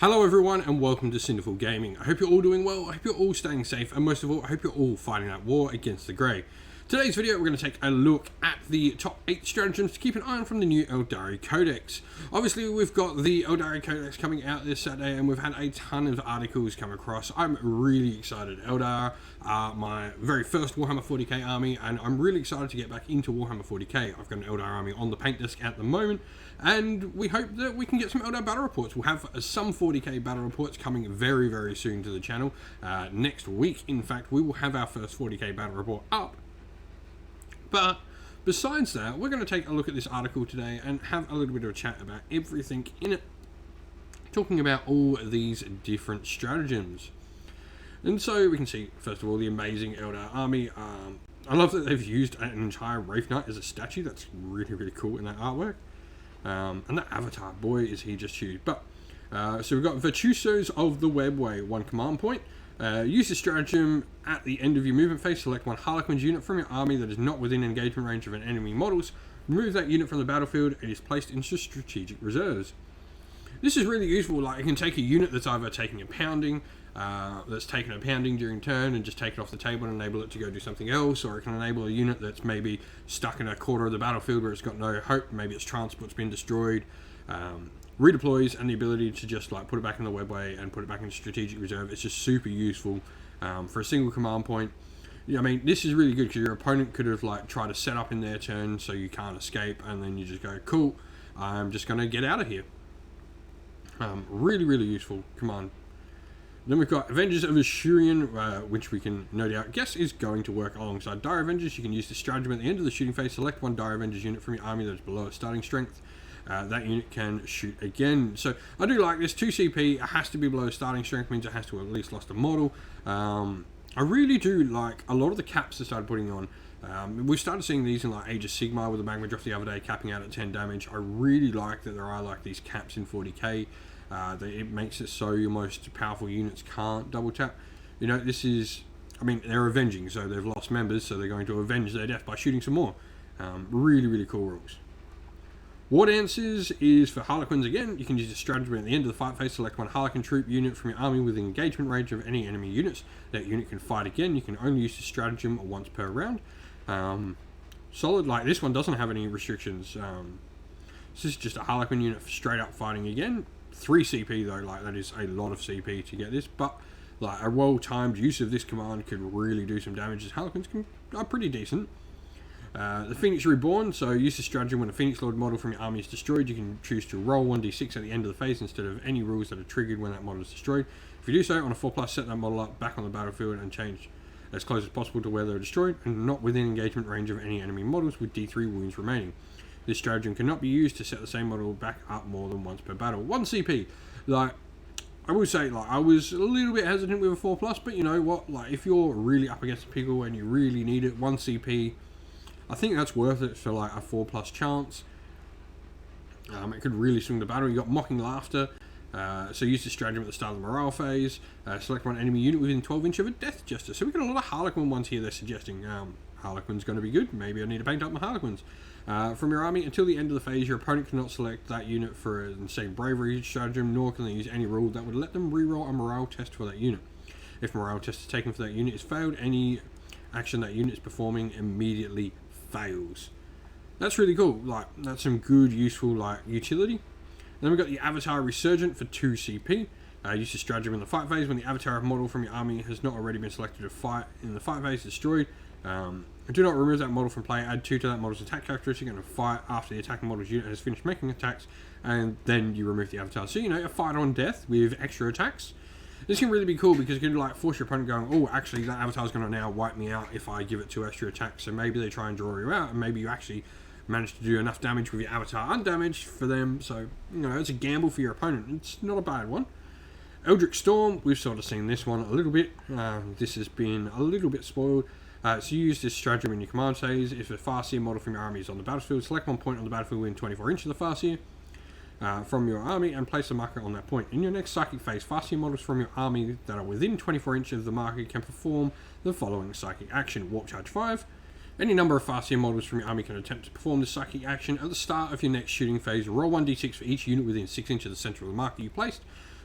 Hello everyone and welcome to Cinderful Gaming. I hope you're all doing well, I hope you're all staying safe, and most of all, I hope you're all fighting that war against the Grey. Today's video we're going to take a look at the top 8 stratagems to keep an eye on from the new Aeldari Codex. Obviously we've got the Aeldari Codex coming out this Saturday and we've had a ton of articles come across. I'm really excited. Eldar are my very first Warhammer 40k army and I'm really excited to get back into Warhammer 40k. I've got an Eldar army on the paint desk at the moment and we hope that we can get some Eldar battle reports. We'll have some 40k battle reports coming very soon to the channel. Next week, in fact, we will have our first 40k battle report up. But besides that, we're going to take a look at this article today and have a little bit of a chat about everything in it, talking about all these different stratagems. And so we can see, first of all, the amazing Eldar army. I love that they've used an entire Wraith Knight as a statue. That's really cool in that artwork. And that avatar, boy, is he just huge. But so we've got Virtuosos of the Webway, 1 command point. Use the stratagem at the end of your movement phase. Select one Harlequin's unit from your army that is not within engagement range of an enemy models. Remove that unit from the battlefield. It is placed into strategic reserves. This is really useful. Like, it can take a unit that's either taking a pounding, during turn and just take it off the table and enable it to go do something else, or it can enable a unit that's maybe stuck in a quarter of the battlefield where it's got no hope. Maybe its transport's been destroyed. Redeploys, and the ability to just like put it back in the webway and put it back in strategic reserve. It's just super useful for a single command point. Yeah, I mean, this is really good because your opponent could have like tried to set up in their turn so you can't escape, and then you just go, cool, I'm just going to get out of here. Really useful command. Then we've got Avengers of Ashurian, which we can no doubt guess is going to work alongside Dire Avengers. You can use the stratagem at the end of the shooting phase. Select one Dire Avengers unit from your army that is below its starting strength. That unit can shoot again. So I do like this. 2 CP, it has to be below starting strength, means it has to have at least lost a model. I really do like a lot of the caps they started putting on. We've started seeing these in like Age of Sigmar with the Magma Drift the other day, capping out at 10 damage. I really like that there are like these caps in 40k. It makes it so your most powerful units can't double tap. You know, this is, I mean, they're avenging, so they've lost members, so they're going to avenge their death by shooting some more. Really cool rules. War Dances is for Harlequins again. You can use a stratagem at the end of the fight phase. Select one Harlequin troop unit from your army within engagement range of any enemy units. That unit can fight again. You can only use the stratagem once per round. Solid. Like, this one doesn't have any restrictions. This is just a Harlequin unit for straight up fighting again. 3 CP though, like that is a lot of CP to get this, but like a well-timed use of this command could really do some damage, as Harlequins are pretty decent. The Phoenix Reborn, so use the stratagem when a Phoenix Lord model from your army is destroyed. You can choose to roll 1d6 at the end of the phase instead of any rules that are triggered when that model is destroyed. If you do so, on a 4+, set that model up back on the battlefield and change as close as possible to where they're destroyed and not within engagement range of any enemy models with D3 wounds remaining. This stratagem cannot be used to set the same model back up more than once per battle. 1 CP, like, I would say, like, I was a little bit hesitant with a 4+, but you know what, like, if you're really up against the pickle and you really need it, 1 CP, I think that's worth it for like a 4+ chance. It could really swing the battle. You got Mocking Laughter, so use the stratagem at the start of the morale phase. Select one enemy unit within 12 inch of a Death Jester. So we got a lot of Harlequin ones here. They're suggesting Harlequin's going to be good. Maybe I need to paint up my Harlequins. From your army until the end of the phase, your opponent cannot select that unit for an insane bravery stratagem, nor can they use any rule that would let them reroll a morale test for that unit. If morale test is taken for that unit is failed, any action that unit is performing immediately fails. That's really cool. Like, that's some good, useful like utility. Then we've got the Avatar Resurgent for 2 CP. Use the stratagem in the fight phase when the avatar model from your army has not already been selected to fight in the fight phase destroyed. Do not remove that model from play. Add 2 to that model's attack characteristic and a fight after the attacking model's unit has finished making attacks, and then you remove the avatar. So, you know, a fight on death with extra attacks. This can really be cool because you can like force your opponent going, oh, actually that avatar is going to now wipe me out if I give it 2 extra attacks. So maybe they try and draw you out, and maybe you actually manage to do enough damage with your avatar undamaged for them. So, you know, it's a gamble for your opponent. It's not a bad one. Eldritch Storm, we've sort of seen this one a little bit. This has been a little bit spoiled. So you use this stratagem in your command phase. If a Farseer model from your army is on the battlefield, select one point on the battlefield within 24 inches of the Farseer from your army and place a marker on that point. In your next psychic phase, Farseer models from your army that are within 24 inches of the marker can perform the following psychic action. Warp Charge 5. Any number of Farseer models from your army can attempt to perform this psychic action at the start of your next shooting phase. Roll 1d6 for each unit within 6 inches of the center of the marker you placed.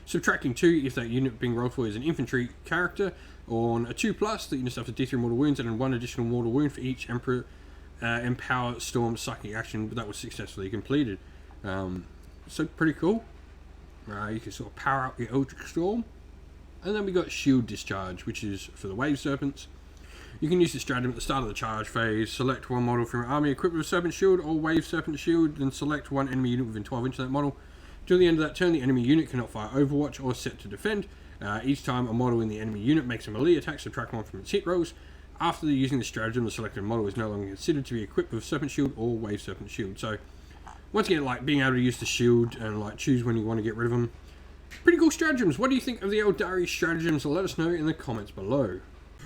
subtracting 2 if that unit being rolled for is an infantry character. On a 2+, the unit suffers D3 mortal wounds and then 1 additional mortal wound for each Emperor Empower Storm psychic action that was successfully completed. So pretty cool. You can sort of power up your Eldritch Storm. And then we got Shield Discharge, which is for the Wave Serpents. You can use the stratagem at the start of the charge phase. Select one model from your army equipped with Serpent Shield or Wave Serpent Shield, then select one enemy unit within 12 inches of that model. Till the end of that turn, the enemy unit cannot fire Overwatch or set to defend. Each time a model in the enemy unit makes a melee attack, subtract 1 from its hit rolls. After using the stratagem, the selected model is no longer considered to be equipped with Serpent Shield or Wave Serpent Shield. So, once again, like being able to use the shield and like choose when you want to get rid of them. Pretty cool stratagems. What do you think of the Aeldari Stratagems? Let us know in the comments below.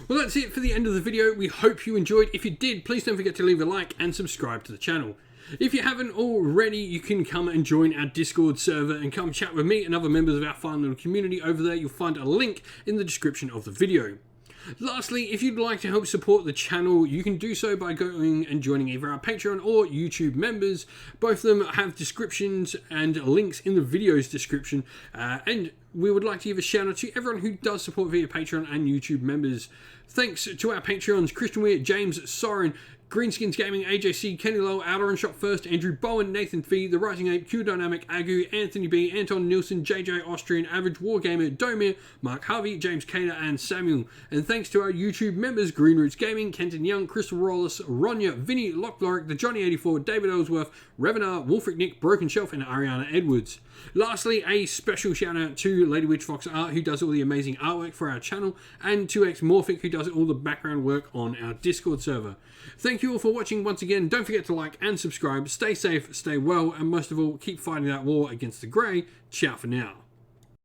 Well, that's it for the end of the video. We hope you enjoyed. If you did, please don't forget to leave a like and subscribe to the channel. If you haven't already, you can come and join our Discord server and come chat with me and other members of our fun little community over there. You'll find a link in the description of the video. Lastly, if you'd like to help support the channel, you can do so by going and joining either our Patreon or YouTube members. Both of them have descriptions and links in the video's description. And we would like to give a shout out to everyone who does support via Patreon and YouTube members. Thanks to our Patreons, Christian Weir, James Soren, Greenskins Gaming, AJC, Kenny Lowe, Outer Shot First, Andrew Bowen, Nathan Fee, The Rising Ape, Q Dynamic, Agu, Anthony B, Anton Nilsson, JJ Austrian, Average Wargamer, Domir, Mark Harvey, James Cater, and Samuel. And thanks to our YouTube members, Green Roots Gaming, Kenton Young, Crystal Rollis, Ronya, Vinny, Lockloric, The Johnny84, David Ellsworth, Revenar, Wolfric Nick, Broken Shelf, and Ariana Edwards. Lastly, a special shout out to Lady Witch Fox Art, who does all the amazing artwork for our channel, and 2X Morphic, who does all the background work on our Discord server. Thank you all for watching once again. Don't forget to like and subscribe. Stay safe, stay well, and most of all, keep fighting that war against the grey. Ciao for now.